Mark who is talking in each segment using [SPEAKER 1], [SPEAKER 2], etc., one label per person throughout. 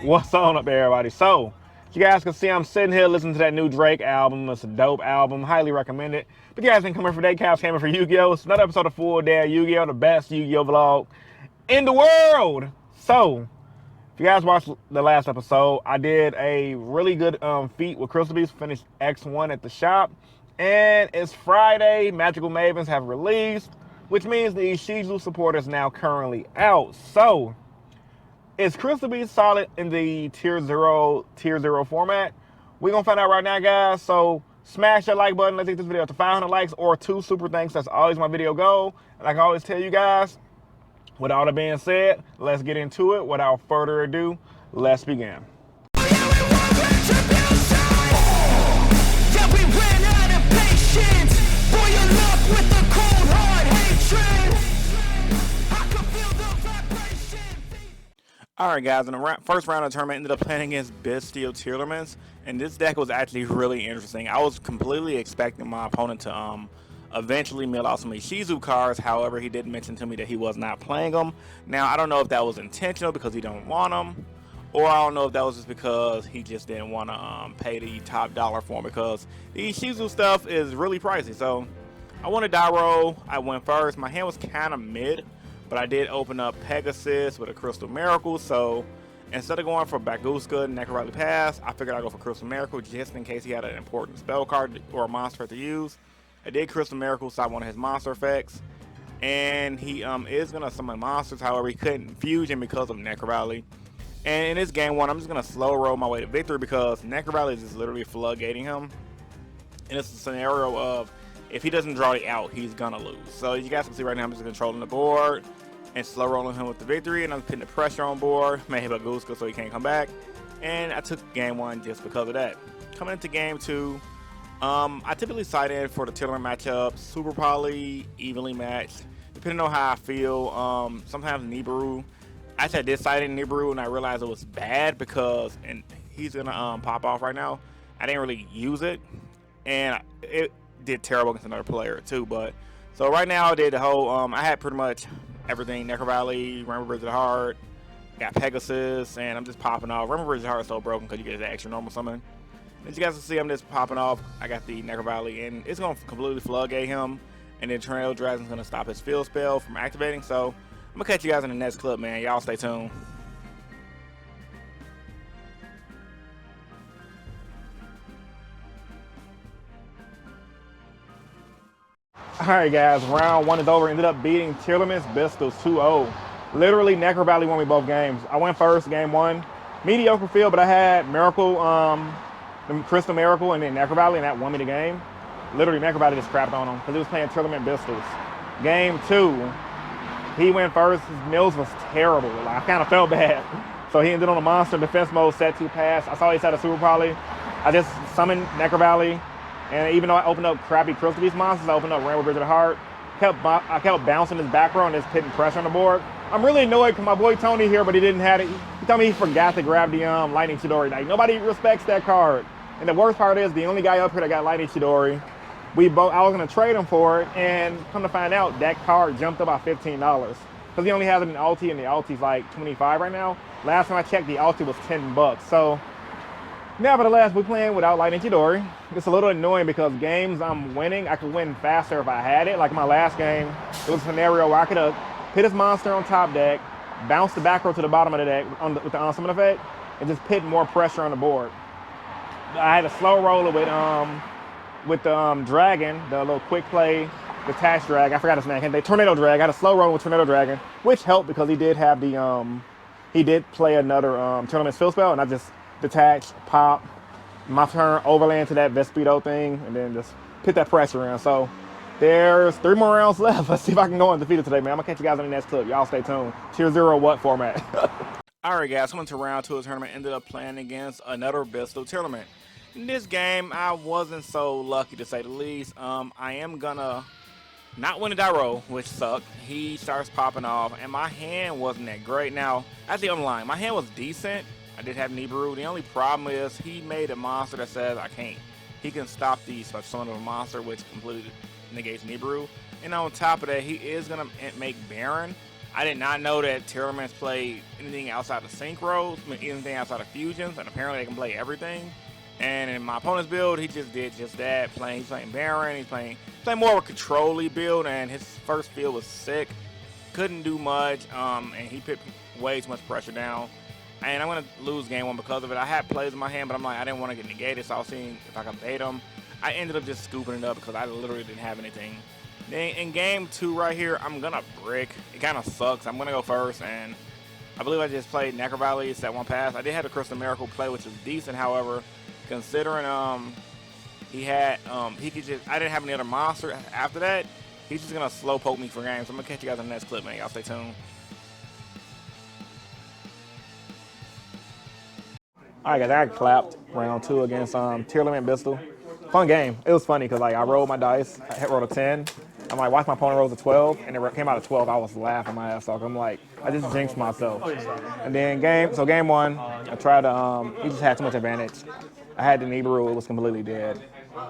[SPEAKER 1] What's on up there, everybody? So, you guys can see I'm sitting here listening to that new Drake album. It's a dope album, highly recommend it. But you guys didn't come here for day caps, came here for Yu-Gi-Oh! It's another episode of Full Day of Yu-Gi-Oh! The best Yu-Gi-Oh! Vlog in the world. So, if you guys watched the last episode, I did a really good feat with Crystal Beast, finished X1 at the shop. And it's Friday, Magical Mavens have released, which means the Yugioh support is now currently out. So, is Crystal Beast solid in the tier 0 format? We're going to find out right now, guys. So smash that like button. Let's get this video to 500 likes or 2 super thanks. That's always my video goal. And like I always tell you guys, with all that being said, let's get into it. Without further ado, let's begin. Alright guys, in the first round of the tournament, I ended up playing against Bestial Tearlaments, and this deck was actually really interesting. I was completely expecting my opponent to eventually mill out some Yugioh cards. However, he did mention to me that he was not playing them. Now, I don't know if that was intentional because he don't want them, or I don't know if that was just because he just didn't want to pay the top dollar for them, because the Yugioh stuff is really pricey. So, I won a die roll. I went first. My hand was kind of mid, but I did open up Pegasus with a Crystal Miracle, so instead of going for Baguska and Necrotic Pass, I figured I'd go for Crystal Miracle just in case he had an important spell card or a monster to use. I did Crystal Miracle, so I wanted his monster effects, and he is going to summon monsters. However, he couldn't fusion because of Necrovalley. And in this game one, I'm just going to slow roll my way to victory because Necrovalley is just literally floodgating him. And it's a scenario of if he doesn't draw the out, he's going to lose. So you guys can see right now I'm just controlling the board and slow rolling him with the victory, and I'm putting the pressure on board. Made him a Baguska so he can't come back. And I took game one just because of that. Coming into game two, I typically side in for the Tiller matchup, super poly, evenly matched, depending on how I feel. Sometimes Nibiru. Actually, I did side in Nibiru, and I realized it was bad because, and he's gonna pop off right now. I didn't really use it, and it did terrible against another player too. But so right now I did the whole. I had pretty much everything: Necrovalley, Rainbow Bridge of the Heart, got Pegasus, and I'm just popping off. Rainbow Bridge of the Heart is so broken because you get the extra normal summon. As you guys can see, I'm just popping off. I got the Necrovalley, and it's going to completely floodgate him, and then Tornado Dragon's going to stop his field spell from activating. So I'm going to catch you guys in the next clip, man. Y'all stay tuned. Alright guys, round one is over. Ended up beating Tearlaments Bistles 2-0. Literally, Necrovalley won me both games. I went first, game one. Mediocre field, but I had Miracle, the Crystal Miracle, and then Necrovalley, and that won me the game. Literally, Necrovalley just crapped on him because he was playing Tearlaments Bistles. Game two, he went first. His mills was terrible. Like, I kind of felt bad. So he ended on a monster defense mode, set 2 pass. I saw he had a super poly. I just summoned Necrovalley. And even though I opened up crappy Crystal Beast monsters, I opened up Rainbow Bridge of the Heart. I kept bouncing his back row and just putting pressure on the board. I'm really annoyed because my boy Tony here, but he didn't have it. He told me he forgot to grab the Lightning Chidori. Like, nobody respects that card. And the worst part is the only guy up here that got Lightning Chidori, I was going to trade him for it, and come to find out, that card jumped up by $15. Because he only has it in Alti, and the Alti's like 25 right now. Last time I checked, the Alti was 10 bucks. So nevertheless, we're playing without Lightning Chidori. It's a little annoying because games I'm winning, I could win faster if I had it. Like my last game, it was a scenario where I could have put his monster on top deck, bounce the back row to the bottom of the deck with the unsummon effect, and just put more pressure on the board. I had a slow roller with the dragon, the little quick play detached drag. I forgot his name. The Tornado Drag. I had a slow roll with Tornado Dragon, which helped because he did have the he did play another Tournament's field spell, and I just detach, pop, my turn, overland to that Vespido thing, and then just put that pressure in. So there's 3 more rounds left. Let's see if I can go undefeated today, man. I'm going to catch you guys in the next clip. Y'all stay tuned. Tier 0 what format? Alright guys, coming to round 2 of the tournament, ended up playing against another Bestial Tearlaments. In this game, I wasn't so lucky to say the least. I am going to not win a die roll, which sucked. He starts popping off, and my hand wasn't that great. Now, actually, I'm lying. My hand was decent. I did have Nibiru. The only problem is he made a monster that says I can't. He can stop the special summon of a monster, which completely negates Nibiru. And on top of that, he is going to make Baron. I did not know that Terraments play anything outside of synchros, anything outside of fusions, and apparently they can play everything. And in my opponent's build, he just did just that. He's playing Baron, he's playing more of a control-y build, and his first field was sick. Couldn't do much, and he put way too much pressure down. And I'm gonna lose game one because of it. I had plays in my hand, but I'm like, I didn't want to get negated, so I was seeing if I could bait him. I ended up just scooping it up because I literally didn't have anything. Then in game two right here, I'm gonna brick. It kind of sucks. I'm gonna go first, and I believe I just played Necro Valley. It's that one pass. I did have a Crystal Miracle play, which is decent. However, considering he could just, I didn't have any other monster after that. He's just gonna slow poke me for games. I'm gonna catch you guys in the next clip, man. Y'all stay tuned. All right, guys, I got clapped round two against Tier Limit Pistol. Fun game. It was funny because like I rolled my dice, I rolled a 10. I'm like, watch my opponent roll a 12, and it came out a 12. I was laughing my ass off. I'm like, I just jinxed myself. And then game one, I tried to, he just had too much advantage. I had the Nibiru, it was completely dead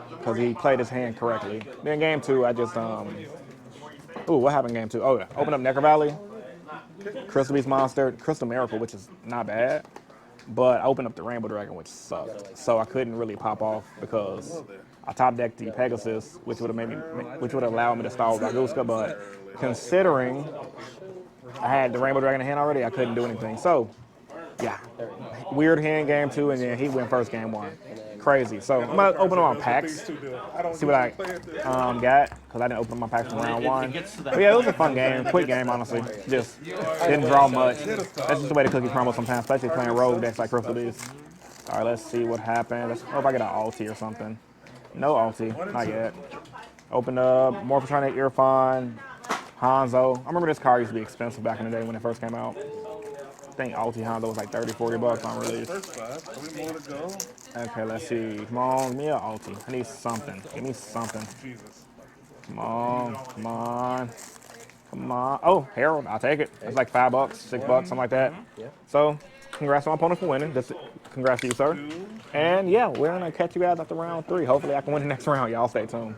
[SPEAKER 1] because he played his hand correctly. Then game two, I just, what happened in game two? Oh yeah, open up Necro Valley, Crystal Beast Monster, Crystal Miracle, which is not bad. But I opened up the Rainbow Dragon, which sucked. So I couldn't really pop off because I top decked the Pegasus, which would have allowed me to stall Raguska. But considering I had the Rainbow Dragon in hand already, I couldn't do anything. So yeah, weird hand game two, and then he went first game one. Crazy. So I'm gonna open up my packs, see what I got, because I didn't open up my packs from round one. But yeah, it was a fun game, quick game, honestly. Just didn't draw much. That's just the way the cookies crumble sometimes, especially playing rogue decks like Crystal Beast. All right, let's see what happens. Let's hope I get an ulti or something. No ulti, not yet. Open up Morphotronic Earphon, Hanzo. I remember this card used to be expensive back in the day when it first came out. I think Ulti Hanzo was like 30, 40 bucks on release. Okay, let's see. Come on, give me an Ulti. I need something. Give me something. Come on, come on, come on. Oh, Herald, I'll take it. It's like $5, $6, something like that. So, congrats to my opponent for winning. Congrats to you, sir. And yeah, we're gonna catch you guys after round three. Hopefully I can win the next round. Y'all stay tuned.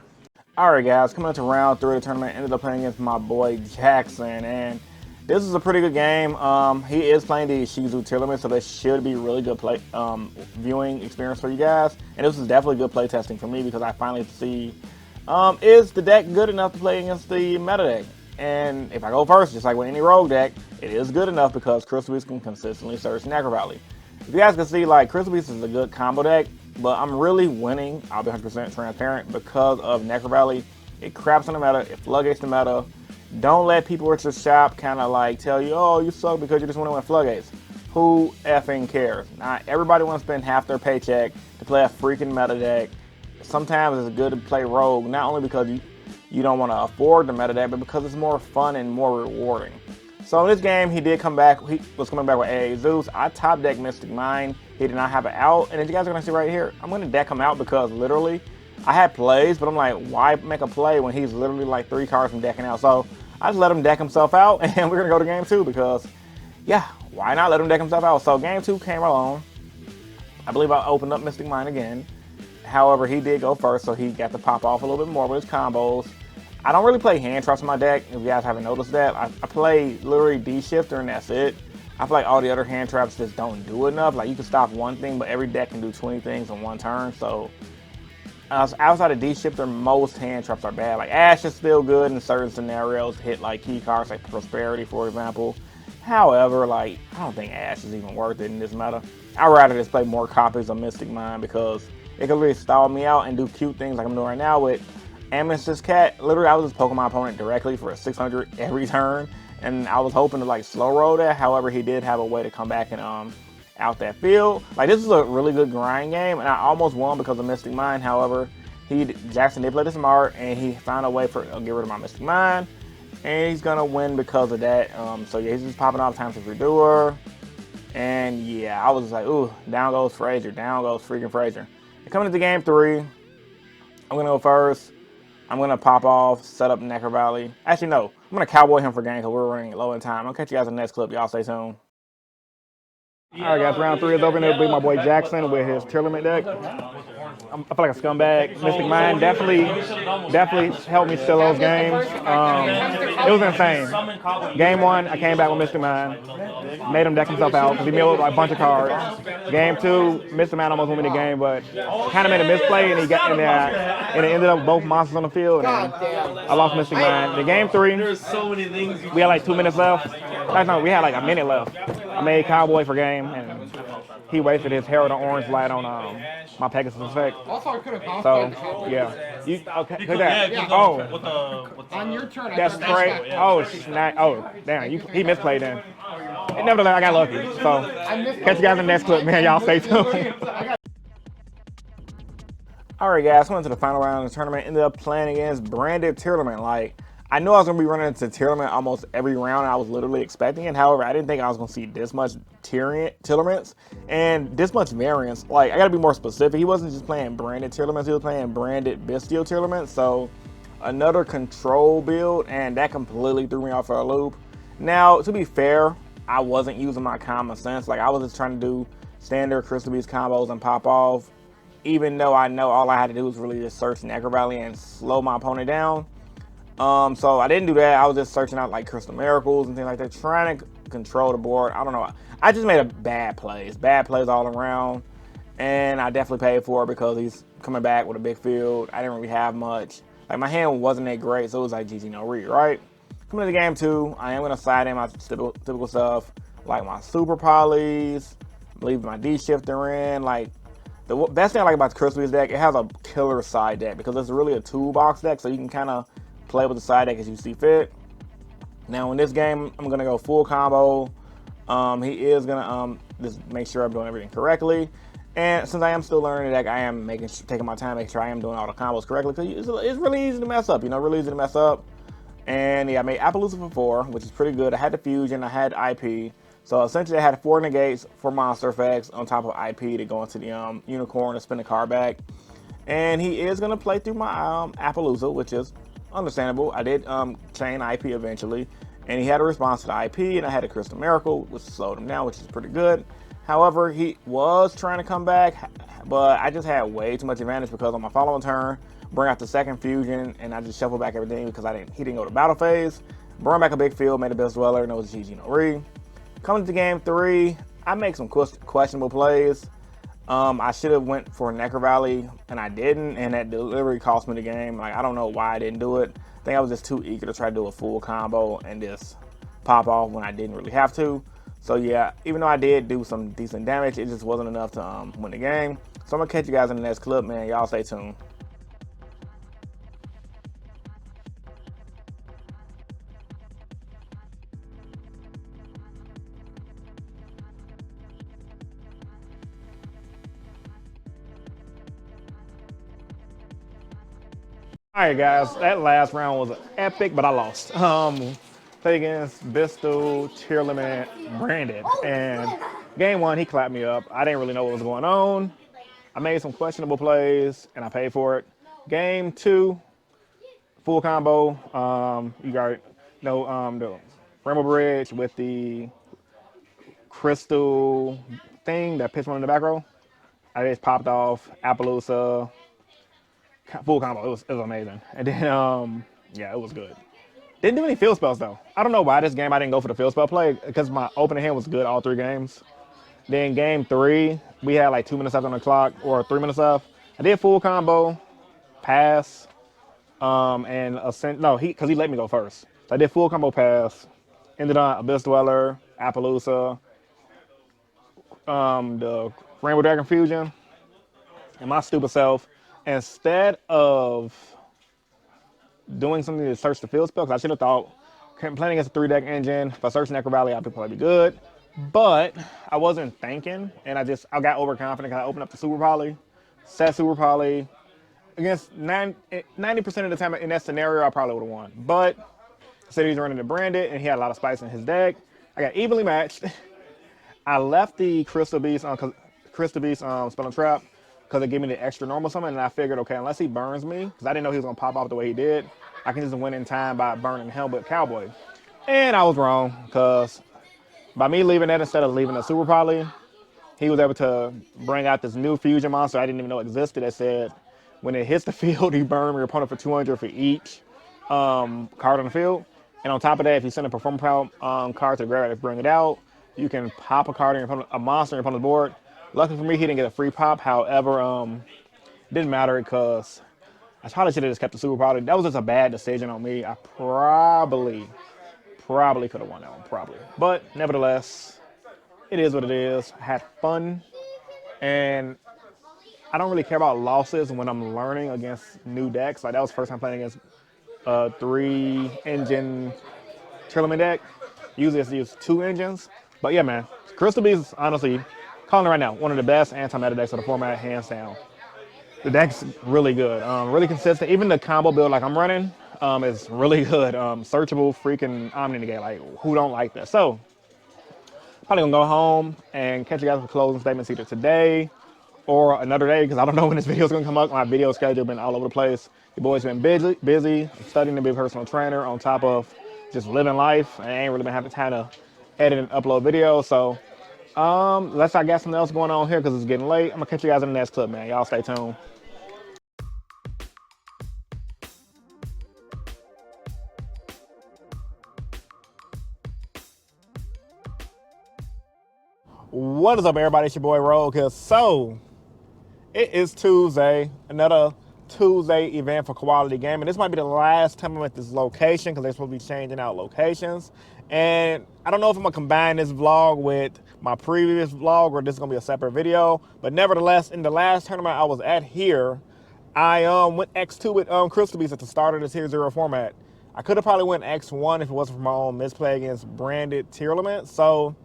[SPEAKER 1] All right, guys, coming into round three of the tournament, ended up playing against my boy Jackson, and this is a pretty good game. He is playing the Yugioh tier limit, so this should be really good play viewing experience for you guys. And this is definitely good play testing for me because I finally see is the deck good enough to play against the meta deck. And if I go first, just like with any rogue deck, it is good enough because Crystal Beast can consistently search Necro Valley. If you guys can see, like, Crystal Beast is a good combo deck, but I'm really winning, I'll be 100% transparent, because of Necro Valley. It craps on the meta, it floodgates the meta. Don't let people at your shop kind of like tell you, oh, you suck because you just want to win floodgates. Who effing cares? Not everybody wants to spend half their paycheck to play a freaking meta deck. Sometimes it's good to play rogue, not only because you don't want to afford the meta deck, but because it's more fun and more rewarding. So in this game, he did come back. He was coming back with AA Zeus. I top decked Mystic Mine. He did not have it out. And as you guys are going to see right here, I'm going to deck him out because literally I had plays, but I'm like, why make a play when he's literally like 3 cards from decking out? So I just let him deck himself out, and we're going to go to game 2 because, yeah, why not let him deck himself out? So game 2 came along. I believe I opened up Mystic Mine again. However, he did go first, so he got to pop off a little bit more with his combos. I don't really play hand traps in my deck, if you guys haven't noticed that. I play literally D-Shifter, and that's it. I feel like all the other hand traps just don't do enough. Like, you can stop one thing, but every deck can do 20 things in one turn. So, outside of D-Shifter, most hand traps are bad. Like, Ash is still good in certain scenarios. Hit, like, key cards, like Prosperity, for example. However, like, I don't think Ash is even worth it in this meta. I'd rather just play more copies of Mystic Mine because it can really stall me out and do cute things like I'm doing right now with Amethyst Cat. Literally, I was just poking my opponent directly for a 600 every turn, and I was hoping to like slow roll that. However, he did have a way to come back and out that field. Like, this is a really good grind game, and I almost won because of Mystic Mine. However, Jackson did play this smart, and he found a way to get rid of my Mystic Mine, and he's gonna win because of that. So yeah, he's just popping off Times of Redoer, and yeah, I was like, ooh, down goes Frazier, down goes freaking Frazier. And coming into game 3, I'm gonna go first. I'm going to pop off, set up Necro Valley. Actually, no. I'm going to cowboy him for game because we're running low in time. I'll catch you guys in the next clip. Y'all stay tuned. All right, guys. Round 3 is over. And it'll be my boy Jackson with his tier limit deck. I feel like a scumbag. Mystic Mind definitely helped me steal those games. It was insane. Game one, I came back with Mystic Mind, made him deck himself out because he milled like a bunch of cards. Game two, Mystic Mind almost won me the game, but kind of made a misplay and he got in there, and it ended up both monsters on the field. And I lost Mystic Mind. The game three, we had like 2 minutes left. No, we had like a minute left. I made Cowboy for game, and he wasted his Herald Orange light on my Pegasus effect.
[SPEAKER 2] Also, I could have
[SPEAKER 1] So yeah, you okay? Look at that.
[SPEAKER 2] on your turn.
[SPEAKER 1] That's great. Oh, snap. Oh, damn. He misplayed then. Nevertheless, I got lucky. So catch you guys in the next clip, man. Y'all stay tuned. All right, guys. Went to the final round of the tournament. Ended up playing against Branded Tournament. Like, I knew I was going to be running into Tournament almost every round. I was literally expecting it. However, I didn't think I was going to see this much Tournaments and this much variance. Like, I got to be more specific. He wasn't just playing Branded Tournaments. He was playing Branded Bestial Tournaments. So, another control build, and that completely threw me off for a loop. Now, to be fair, I wasn't using my common sense. Like, I was just trying to do standard Crystal Beast combos and pop off, even though I know all I had to do was really just search Necro Valley and slow my opponent down. So I didn't do that. I was just searching out like Crystal Miracles and things like that, trying to control the board. I don't know. I just made bad plays all around, and I definitely paid for it because he's coming back with a big field. I didn't really have much. Like, my hand wasn't that great, so it was like GG no read, right? Coming to game two, I am going to slide in my typical stuff, like my Super Polys, leaving my D-Shifter in. Like, the best thing I like about the Crystal Beast deck, it has a killer side deck because it's really a toolbox deck, so you can kind of play with the side deck as you see fit. Now, in this game, I'm going to go full combo. He is going to just make sure I'm doing everything correctly. And since I am still learning the deck, I am taking my time, making sure I am doing all the combos correctly, because it's really easy to mess up, really easy to mess up. And yeah, I made Appaloosa for 4, which is pretty good. I had the Fusion, I had IP. So essentially I had 4 negates, 4 monster effects on top of IP to go into the Unicorn to spin the card back. And he is going to play through my Appaloosa, which is understandable. I did chain IP eventually, and he had a response to the IP, and I had a Crystal Miracle, which slowed him down, which is pretty good. However, he was trying to come back, but I just had way too much advantage because on my following turn, bring out the second Fusion, and I just shuffled back everything because he didn't go to battle phase. Brought back a big field, made a Best Dweller, and it was GG no re. Coming to game 3, I make some questionable plays. I should have went for Necro Valley, and I didn't, and that delivery cost me the game. Like, I don't know why I didn't do it. I think I was just too eager to try to do a full combo and just pop off when I didn't really have to. So yeah, even though I did do some decent damage, it just wasn't enough to win the game. So I'm gonna catch you guys in the next clip, man. Y'all stay tuned. All right, guys, that last round was epic, but I lost. Played against Bristol, Tier Limit, Branded, and game 1, he clapped me up. I didn't really know what was going on. I made some questionable plays, and I paid for it. Game 2, full combo. You got the Rainbow Bridge with the crystal thing that pitched one in the back row. I just popped off Appaloosa. Full combo. It was amazing. And then, yeah, it was good. Didn't do any field spells, though. I don't know why this game I didn't go for the field spell play, because my opening hand was good all 3 games. Then game 3, we had like 2 minutes left on the clock, or 3 minutes left. I did full combo, pass, and ascend. No, because he let me go first. So I did full combo pass, ended on Abyss Dweller, Appaloosa, the Rainbow Dragon Fusion, and my stupid self, instead of doing something to search the field spell, because I should have thought, playing against a 3-deck engine, if I search Necro Valley, I'd probably be good. But I wasn't thinking, and I got overconfident. I opened up the Super Poly, set Super Poly. Against 90% of the time in that scenario, I probably would have won. But I said he's running the Branded, and he had a lot of spice in his deck. I got evenly matched. I left the Crystal Beast Spell and Trap, because it gave me the extra normal summon, and I figured, okay, unless he burns me, because I didn't know he was going to pop off the way he did, I can just win in time by burning Helmet Cowboy. And I was wrong, because by me leaving that instead of leaving the Super Poly, he was able to bring out this new fusion monster I didn't even know existed that said when it hits the field, you burn your opponent for 200 for each card on the field. And on top of that, if you send a performance power card to the graveyard to bring it out, you can pop a card in your opponent, a monster in your opponent's board. Luckily for me, he didn't get a free pop. However, it didn't matter because I probably should have just kept the super product. That was just a bad decision on me. I probably could have won that one, probably. But nevertheless, it is what it is. I had fun, and I don't really care about losses when I'm learning against new decks. Like that was the first time playing against a 3-engine tournament deck. Usually it's used 2 engines. But yeah, man, Crystal Beast is honestly, calling it right now, one of the best anti-meta decks of the format, hands down. The deck's really good, really consistent. Even the combo build like I'm running is really good. Searchable freaking Omni Negate, like who don't like that? So, probably gonna go home and catch you guys with closing statements either today or another day because I don't know when this video is gonna come up. My video schedule been all over the place. Your boy's been busy studying to be a personal trainer on top of just living life. I ain't really been having time to edit and upload videos. So, unless I got something else going on here because it's getting late, I'm gonna catch you guys in the next clip, man. Y'all stay tuned. What is up, everybody? It's your boy Rogue here. So, it is Tuesday, another Tuesday event for Quality Gaming. This might be the last time I'm at this location because they're supposed to be changing out locations. And I don't know if I'm gonna combine this vlog with my previous vlog or this is gonna be a separate video. But nevertheless, in the last tournament I was at here, I went X2 with Crystal Beast at the start of the Tier 0 format. I could have probably went X1 if it wasn't for my own misplay against branded tier elements. So,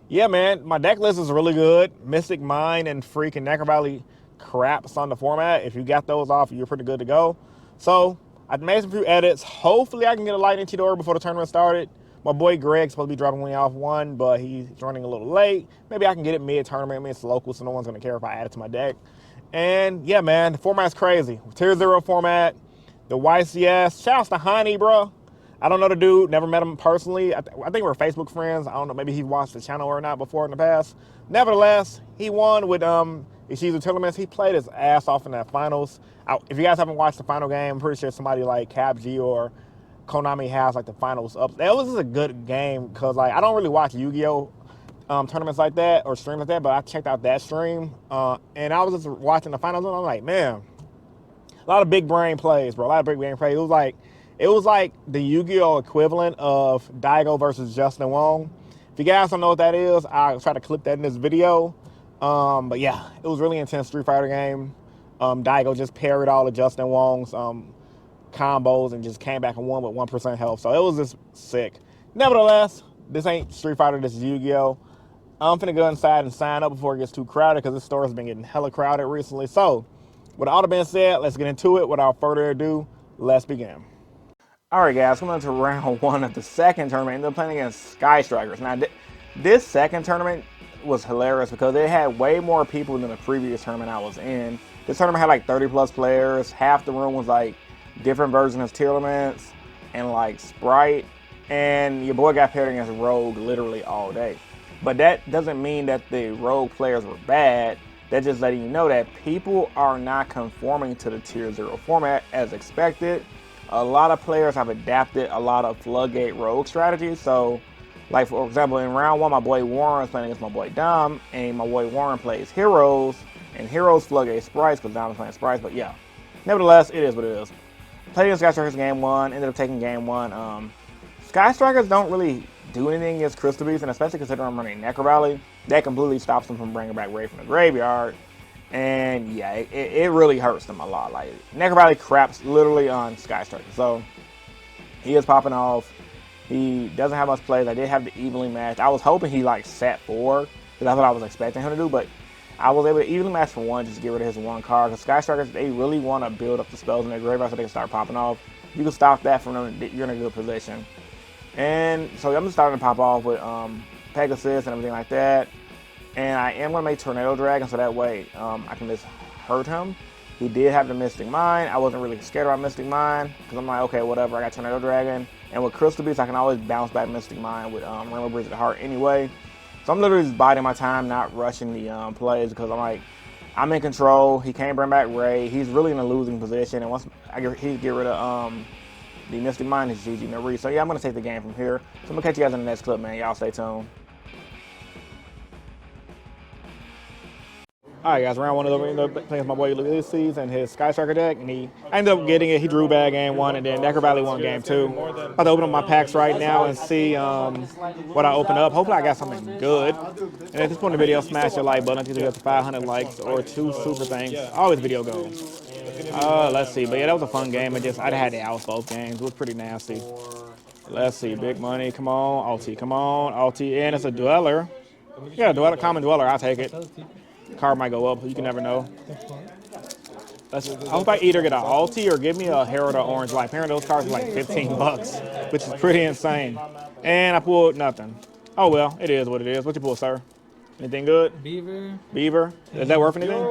[SPEAKER 1] yeah, man, my deck list is really good. Mystic Mine and freaking Necro Valley craps on the format. If you got those off, you're pretty good to go. So I made some few edits. Hopefully I can get a Lightning Tidor before the tournament started. My boy Greg's supposed to be dropping me off one, but he's running a little late. Maybe I can get it mid-tournament. I mean, it's local, so no one's going to care if I add it to my deck. And yeah, man, the format's crazy. Tier 0 format, the YCS. Shouts to Honey, bro. I don't know the dude, never met him personally. I think we're Facebook friends. I don't know, maybe he watched the channel or not before in the past. Nevertheless, he won with Yugioh Tillemans. He played his ass off in that finals. If you guys haven't watched the final game, I'm pretty sure somebody like CapG or Konami has like the finals up. That was just a good game because like I don't really watch Yu-Gi-Oh! Tournaments like that or streams like that, but I checked out that stream and I was just watching the finals and I'm like, man, a lot of big brain plays, bro. A lot of big brain plays. It was like the Yu-Gi-Oh! Equivalent of Daigo versus Justin Wong. If you guys don't know what that is, I'll try to clip that in this video. But yeah, it was really intense Street Fighter game. Daigo just parried all of Justin Wong's combos and just came back and won with 1% health. So it was just sick. Nevertheless, this ain't Street Fighter, this is Yu-Gi-Oh! I'm finna go inside and sign up before it gets too crowded because this store has been getting hella crowded recently. So, with all that being said, let's get into it. Without further ado, let's begin. All right, guys, coming into round 1 of the second tournament. Ended up playing against Sky Strikers. Now, this second tournament was hilarious because they had way more people than the previous tournament I was in. This tournament had like 30+ players. Half the room was like different versions of tier elements and like Sprite. And your boy got paired against Rogue literally all day. But that doesn't mean that the Rogue players were bad. That's just letting you know that people are not conforming to the Tier 0 format as expected. A lot of players have adapted a lot of floodgate rogue strategies. So, like for example, in round 1, my boy Warren was playing against my boy Dom, and my boy Warren plays heroes, and heroes floodgate sprites because Dom is playing sprites. But yeah, nevertheless, it is what it is. Played against Sky Strikers game 1, ended up taking game 1. Sky Strikers don't really do anything against Crystal Beast, and especially considering I'm running Necro Valley, that completely stops them from bringing back Ray from the graveyard. And yeah, it really hurts them a lot. Like Necro Valley craps literally on Sky Striker. So he is popping off. He doesn't have much plays. I did have the evenly matched. I was hoping he like sat 4 because that's what I was expecting him to do. But I was able to evenly match for 1, just to get rid of his 1 card. Because Sky Strikers, they really want to build up the spells in their graveyard so they can start popping off. You can stop that from them. You're in a good position. And so I'm just starting to pop off with Pegasus and everything like that. And I am going to make Tornado Dragon so that way I can just hurt him. He did have the Mystic Mine. I wasn't really scared about Mystic Mine because I'm like, okay, whatever. I got Tornado Dragon. And with Crystal Beast, I can always bounce back Mystic Mine with Rainbow Bridge of the Heart anyway. So So I'm literally just biding my time, not rushing the plays because I'm like, I'm in control. He can't bring back Ray. He's really in a losing position. And once he get rid of the Mystic Mind, it's GG no read. So yeah, I'm gonna take the game from here. So I'm gonna catch you guys in the next clip, man. Y'all stay tuned. All right, guys, round one of the ended up playing with my boy Ulysses and his Sky Striker deck, and I ended up getting it. He drew bad game one, and then Necker Valley won game two. I'm about to open up my packs right now and see what I open up. Hopefully I got something good. And at this point in the video, smash your like button until you get to 500 likes or 2 super things. Always video goals. Let's see, but yeah, that was a fun game. I had to out both games. It was pretty nasty. Let's see, big money, come on, Alti, come on, Alti, and it's a dweller. Yeah, dweller, common dweller, I'll take it. Card might go up, you can never know. I hope I either get an Alti or give me a Herald or Orange Life. Apparently those cards are like 15 bucks, which is pretty insane. And I pulled nothing. Oh well, it is what it is. What you pull, sir? Anything good?
[SPEAKER 3] Beaver.
[SPEAKER 1] Beaver? Is that worth anything?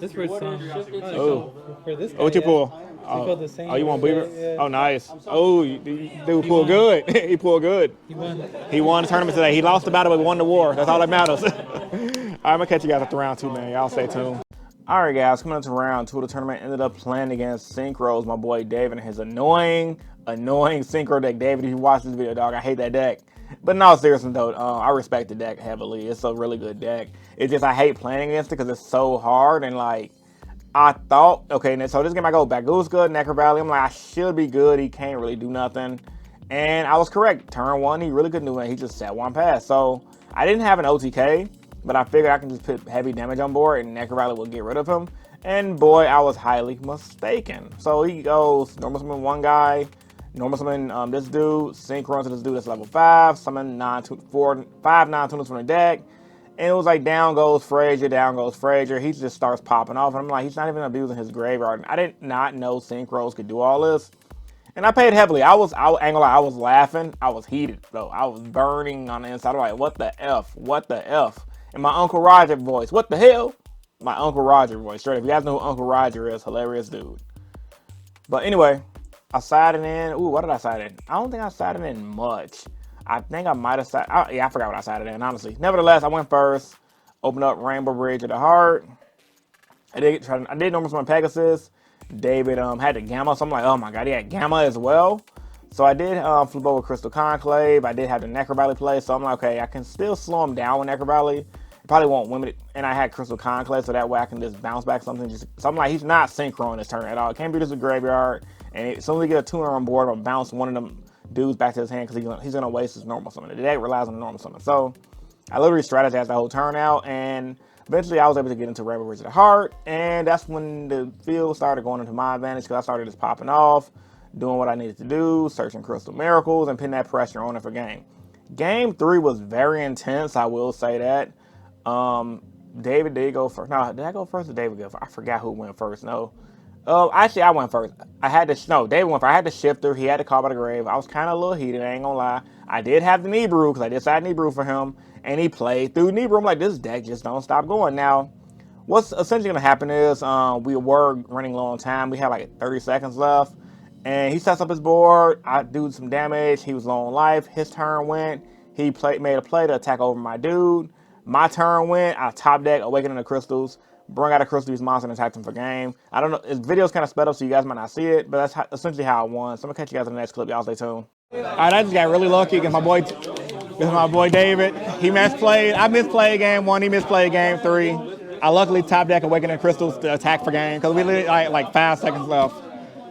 [SPEAKER 3] This for some.
[SPEAKER 1] Oh.
[SPEAKER 3] For this guy,
[SPEAKER 1] What you pull?
[SPEAKER 3] Oh,
[SPEAKER 1] you want Beaver?
[SPEAKER 3] Yeah.
[SPEAKER 1] Oh, nice. Oh, dude pulled good. He pulled good. He won the tournament today. He lost the battle, but he won the war. That's all that matters. All right, I'm going to catch you guys after round two, man. Y'all stay tuned. All right, guys, coming up to round two of the tournament, ended up playing against Synchros, my boy David, and his annoying Synchro deck. David, if you watch this video, dog, I hate that deck. But in all seriousness, though, I respect the deck heavily. It's a really good deck. It's just I hate playing against it because it's so hard. And, like, I thought, okay, so this game I go Baguska, Necker Valley. I'm like, I should be good. He can't really do nothing. And I was correct. Turn one, he really couldn't do it. He just set one pass. So I didn't have an OTK, but I figured I can just put heavy damage on board and Necker Valley will get rid of him. And boy, I was highly mistaken. So he goes normal summon one guy, normal summon this dude, synchro to this dude that's level 5, summon 5 non-tuners from the deck. And it was like down goes Frazier, down goes Frazier. He just starts popping off. And I'm like, he's not even abusing his graveyard. I did not know Synchros could do all this. And I paid heavily. I was laughing. I was heated, though. I was burning on the inside. I'm like, what the F? What the F? And my Uncle Roger voice, what the hell? My Uncle Roger voice. Straight up. If you guys know who Uncle Roger is, hilarious dude. But anyway, I sided in. Ooh, what did I side in? I don't think I sided in much. I think I might have sided. Yeah, I forgot what I sided in, honestly. Nevertheless, I went first. Opened up Rainbow Bridge of the Heart. I did normal summon Pegasus. David had the Gamma, so I'm like, oh my god, he had Gamma as well. So I did flip over Crystal Conclave. I did have the Necker Valley play, so I'm like, okay, I can still slow him down with Necker Valley. It probably won't limit it. And I had Crystal Conclave, so that way I can just bounce back something. So I'm like, he's not synchro in this turn at all. Can't beat this with Graveyard. And as soon as we get a tuner on board, I'll bounce one of them dudes back to his hand because he's gonna waste his normal summon. The deck relies on the normal summon. So I literally strategized the whole turn out, and eventually I was able to get into Rainbow Bridge of the Heart, and that's when the field started going into my advantage because I started just popping off, doing what I needed to do, searching Crystal Miracles, and putting that pressure on it for game. Game 3 was very intense, I will say that. David did go first. No, did I go first or David go first? I forgot who went first. No. Actually, I went first. David went first. I had the shifter. He had the call by the grave. I was kind of a little heated, I ain't gonna lie. I did have the Nebrew because I did side Nebrew for him, and he played through Nebrew. I'm like, this deck just don't stop going. Now, what's essentially gonna happen is we were running low on time. We had like 30 seconds left, and he sets up his board. I do some damage. He was low on life. His turn went. He made a play to attack over my dude. My turn went. I top deck Awakening the Crystals. Bring out a Crystal Beast monster and attack them for game. I don't know. This video's kind of sped up, so you guys might not see it, but that's essentially how I won. So I'm gonna catch you guys in the next clip. Y'all stay tuned. All right, I just got really lucky because my boy David. He misplayed. I misplayed game 1. He misplayed game 3. I luckily top deck Awakening Crystals to attack for game because we literally like 5 seconds left.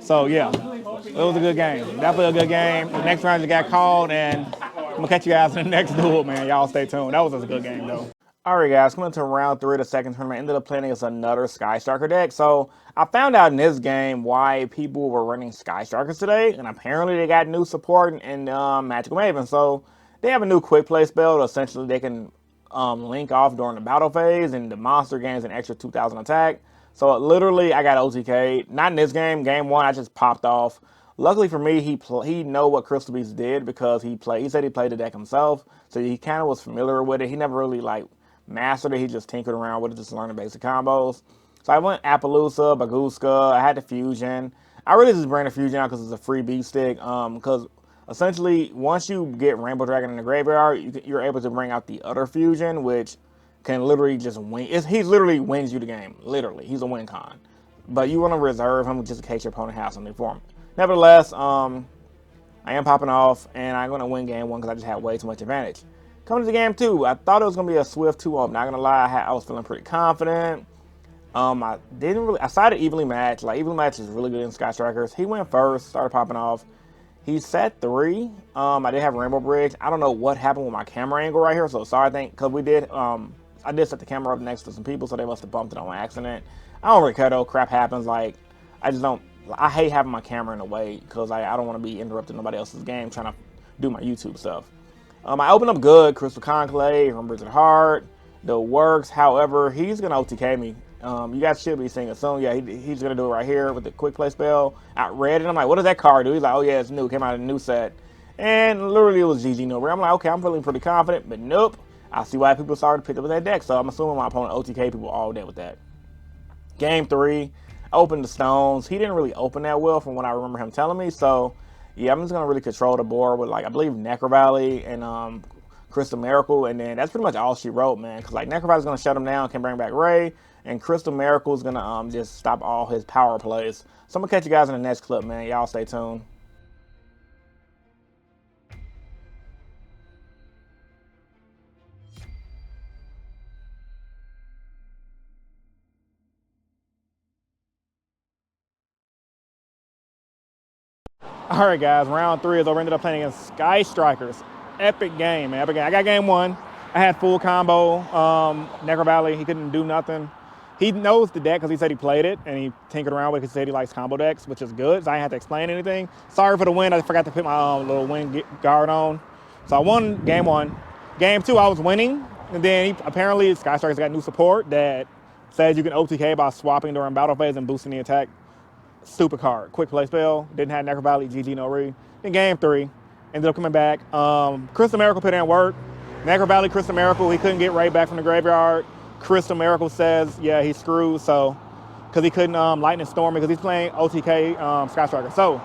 [SPEAKER 1] So yeah, it was a good game. Definitely a good game. The next round just got called, and I'm gonna catch you guys in the next duel, man. Y'all stay tuned. That was just a good game though. Alright guys, coming to round 3 of the second tournament, ended up playing against another Sky Striker deck. So I found out in this game why people were running Sky Strikers today, and apparently they got new support in Magical Maven. So they have a new quick play spell. Essentially they can link off during the battle phase, and the monster gains an extra 2,000 attack. So literally I got OTK. Not in this game. Game 1 I just popped off. Luckily for me, he know what Crystal Beast did because he said he played the deck himself, so he kind of was familiar with it. He never really like mastered it. He just tinkered around with it, just learning basic combos. So I went Appaloosa, Baguska. I had the Fusion. I really just bring the Fusion out because it's a free beat stick. Because Essentially, once you get Rainbow Dragon in the graveyard, you're able to bring out the other fusion, which can literally just win. He literally wins you the game. Literally, he's a win con. But you want to reserve him just in case your opponent has something for him. Nevertheless, I am popping off, and I'm going to win game one because I just had way too much advantage. Coming to game two, I thought it was going to be a swift 2-0. Not going to lie, I was feeling pretty confident. I sided evenly matched. Like, evenly matched is really good in Sky Strikers. He went first, started popping off. He set 3. I did have Rainbow Bridge. I don't know what happened with my camera angle right here, so sorry, because I did set the camera up next to some people, so they must have bumped it on accident. I don't really care though, crap happens. Like, I hate having my camera in the way, because I don't want to be interrupting nobody else's game trying to do my YouTube stuff. I opened up good, Crystal Conclave, Rumors of Heart, the works. However, he's going to OTK me. You guys should be seeing it soon. Yeah, he's going to do it right here with the quick play spell. I read it. I'm like, what does that card do? He's like, oh, yeah, it's new. It came out of a new set. And literally, it was GG no rare. I'm like, okay, I'm feeling pretty confident. But nope. I see why people started to pick up that deck. So I'm assuming my opponent OTK people all day with that. Game 3, I opened the stones. He didn't really open that well from what I remember him telling me. So, yeah, I'm just going to really control the board with, like, I believe Necro Valley and Crystal Miracle. And then that's pretty much all she wrote, man. Because, like, Necro Valley's going to shut him down, can bring back Ray. And Crystal Miracle is going to just stop all his power plays. So I'm going to catch you guys in the next clip, man. Y'all stay tuned. All right, guys, round 3 is over. Ended up playing against Sky Strikers. Epic game, man. Epic game. I got game 1. I had full combo. Necro Valley, he couldn't do nothing. He knows the deck because he said he played it, and he tinkered around with it because he said he likes combo decks, which is good, so I didn't have to explain anything. Sorry for the win. I forgot to put my little win guard on. So I won game 1. Game 2, I was winning, and then apparently Sky Strikers got new support that says you can OTK by swapping during battle phase and boosting the attack. Stupid card. Quick play spell. Didn't have Necro Valley, GG no re. In game 3, ended up coming back. Crystal Miracle put in work. Necro Valley, Crystal Miracle, he couldn't get Ray back from the graveyard. Crystal Miracle says, yeah, he's screwed, so, because he couldn't Lightning Storm because he's playing OTK Sky Striker. So,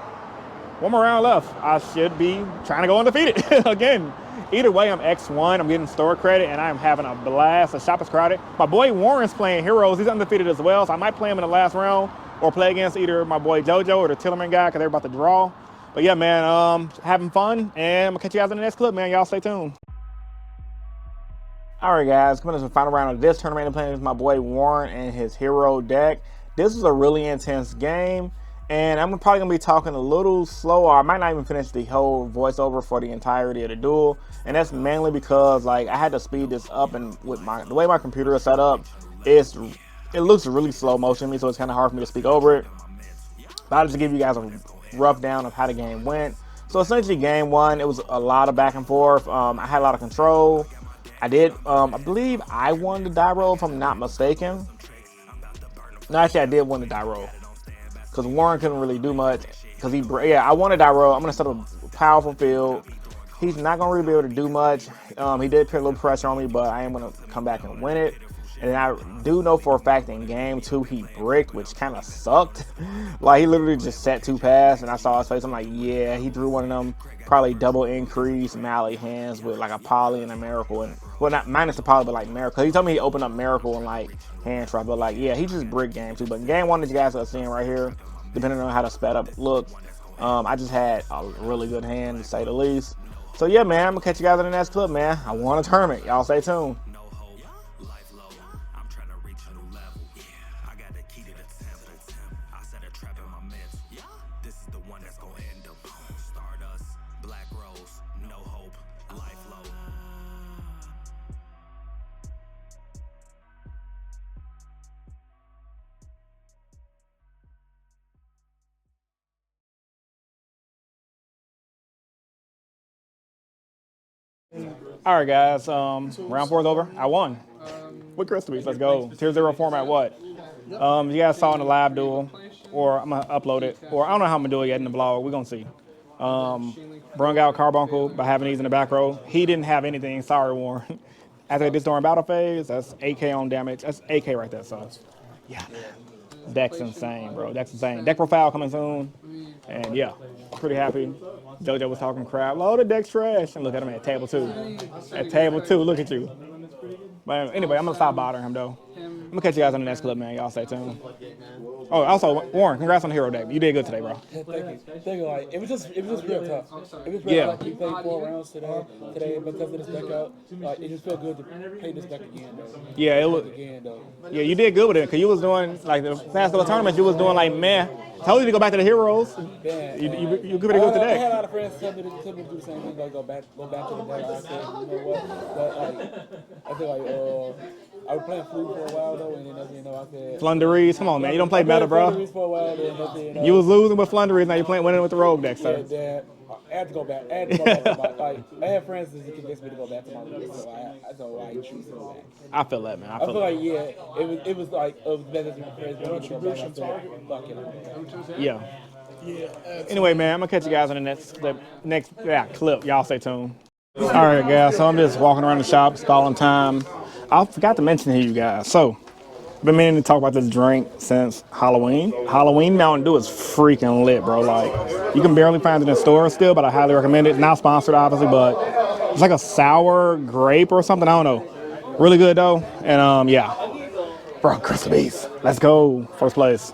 [SPEAKER 1] one more round left. I should be trying to go undefeated. Again, either way, I'm X1. I'm getting store credit, and I'm having a blast. The shop is crowded. My boy Warren's playing Heroes. He's undefeated as well, so I might play him in the last round or play against either my boy JoJo or the Tillerman guy because they're about to draw. But yeah, man, having fun, and I'm going to catch you guys in the next clip, man. Y'all stay tuned. All right, guys, coming to the final round of this tournament, I'm playing with my boy Warren and his hero deck. This was a really intense game, and I'm probably going to be talking a little slower. I might not even finish the whole voiceover for the entirety of the duel, and that's mainly because, like, I had to speed this up, and with the way my computer is set up, it looks really slow motion to me, so it's kind of hard for me to speak over it. But I'll just give you guys a rough down of how the game went. So essentially, game 1, it was a lot of back and forth. I had a lot of control. I believe I won the die roll if I'm not mistaken. No, actually I did win the die roll. Because Warren couldn't really do much. I won a die roll. I'm going to set a powerful field. He's not going to really be able to do much. He did put a little pressure on me, but I am going to come back and win it. And I do know for a fact in game 2 he bricked, which kind of sucked. Like, he literally just set 2 pass, and I saw his face. I'm like, yeah, he drew one of them probably double increase Mally hands with like a Poly and a Miracle. And well, not minus the Poly, but like Miracle. He told me he opened up Miracle and like hand trap, but like, yeah, he just bricked game 2. But in game 1 that you guys are seeing right here, depending on how the sped up looks, I just had a really good hand to say the least. So yeah, man, I'm gonna catch you guys in the next clip, man. I won a tournament. Y'all stay tuned. All right, guys. Round 4 is over. I won. With Crystal Beast. Let's go. Tier 0 format. What? You guys saw in the live duel, or I'm gonna upload it, or I don't know how I'm gonna do it yet in the blog. We're gonna see. Brung out Carbuncle by having these in the back row. He didn't have anything. Sorry, Warren. After this during battle phase, that's 8K on damage. That's 8K right there. So, yeah. Deck's insane, bro. Deck's insane. Deck profile coming soon. And yeah, pretty happy. JoJo was talking crap. Oh, the deck's trash. And look at him at table 2. At table 2, look at you. But anyway, I'm going to stop bothering him, though. I'm going to catch you guys on the next clip, man. Y'all stay tuned. Oh, also, Warren, congrats on the hero deck. You did good today, bro.
[SPEAKER 3] Thank you. Thank you. Like, it was just real tough. It was real tough. We played 4 rounds today because of this deck out. Like, it just felt good to play this deck again, though.
[SPEAKER 1] Yeah, it was. Yeah, you did good with it because you was doing like the past couple tournaments. You was doing like meh. Told you to go back to the heroes.
[SPEAKER 3] Yeah,
[SPEAKER 1] you pretty good today.
[SPEAKER 3] I had a lot of friends tell me to do the same thing. Like go back to the deck. I said, you know what? But like, I feel like I was playing flute for a while though, and then I said.
[SPEAKER 1] Flunderies, come on, man. You don't play better, bro.
[SPEAKER 3] For a while, then,
[SPEAKER 1] you was losing with Flunderies. Now you're winning with the rogue deck, sir.
[SPEAKER 3] Yeah, I had to go back. I had friends that convinced me to go back to my roots, so I choose to go back.
[SPEAKER 1] I feel that, man. I feel
[SPEAKER 3] like it was like better than friends. Fuck it.
[SPEAKER 1] Yeah. Anyway, man, I'm gonna catch you guys on the next clip. Y'all stay tuned. All right, guys. So I'm just walking around the shop, stalling time. I forgot to mention to you guys. So, been meaning to talk about this drink since Halloween. Halloween Mountain Dew is freaking lit, bro. Like, you can barely find it in stores still, but I highly recommend it. Not sponsored, obviously, but it's like a sour grape or something. I don't know. Really good though. And yeah, bro, Crystal Beast. Let's go. First place.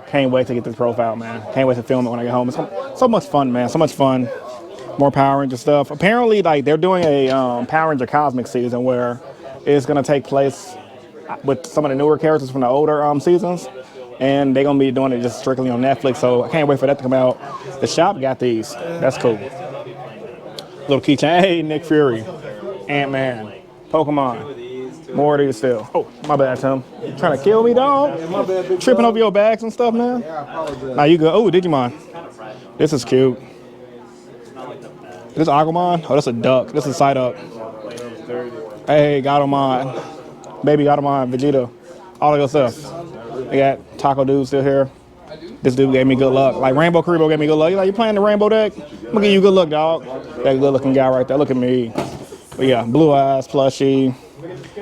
[SPEAKER 1] Can't wait to get this profile, man. Can't wait to film it when I get home. It's so much fun, man. So much fun. More Power Ranger stuff. Apparently, like they're doing a Power Ranger Cosmic season where it's gonna take place with some of the newer characters from the older seasons, and they're gonna be doing it just strictly on Netflix. So I can't wait for that to come out. The shop got these. That's cool. Little keychain. Hey, Nick Fury, Ant-Man, Pokemon. More of these still. Oh, my bad, Tim. You trying to kill me, dog?
[SPEAKER 4] Yeah, my bad, big
[SPEAKER 1] Tripping
[SPEAKER 4] dog.
[SPEAKER 1] over your bags and stuff, man?
[SPEAKER 4] Yeah, I apologize.
[SPEAKER 1] Now you good. Oh, Digimon. This is cute. This Agumon? Oh, that's a duck. This is side up. Hey, Gatomon. Baby Gatomon, Vegeta. All of your stuff. They got Taco Dude still here. This dude gave me good luck. Like Rainbow Karibo gave me good luck. You playing the Rainbow deck? I'm gonna give you good luck, dog. That good looking guy right there. Look at me. But yeah, Blue Eyes, plushie.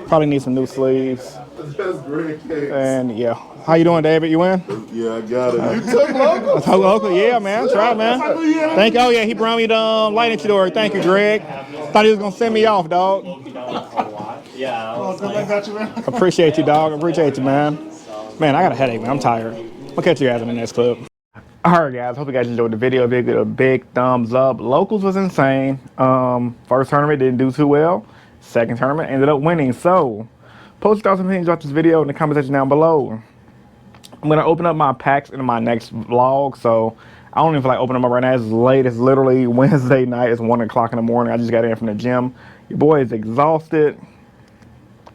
[SPEAKER 1] Probably need some new sleeves.
[SPEAKER 4] That's great.
[SPEAKER 1] And yeah. How you doing, David? You in?
[SPEAKER 4] Yeah, I got it. You took local?
[SPEAKER 1] I took local. Yeah, man. Try, man. Thank you. Oh, yeah, he brought me the light introducer. Thank you, Greg. Thought he was going to send me off, dog. Appreciate you, dog. Appreciate you, man. Man, I got a headache, man. I'm tired. I'll catch you guys in the next clip. All right, guys. Hope you guys enjoyed the video. If you get a big thumbs up. Locals was insane. First tournament didn't do too well. Second tournament ended up winning. So, post your thoughts and opinions about this video in the comment section down below. I'm going to open up my packs in my next vlog. So, I don't even feel like opening them up right now. It's late. It's literally Wednesday night. It's 1 o'clock in the morning. I just got in from the gym. Your boy is exhausted.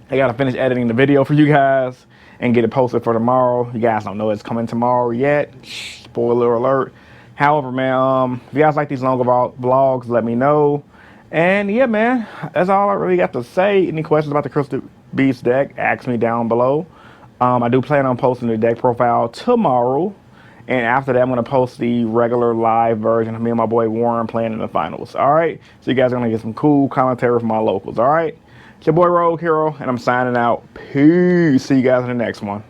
[SPEAKER 1] I got to finish editing the video for you guys and get it posted for tomorrow. You guys don't know it's coming tomorrow yet. Spoiler alert. However, man, if you guys like these longer vlogs, let me know. And yeah, man, that's all I really got to say. Any questions about the Crystal Beast deck, ask me down below. I do plan on posting the deck profile tomorrow. And after that, I'm going to post the regular live version of me and my boy Warren playing in the finals. All right? So you guys are going to get some cool commentary from my locals. All right? It's your boy Rogue Hero, and I'm signing out. Peace. See you guys in the next one.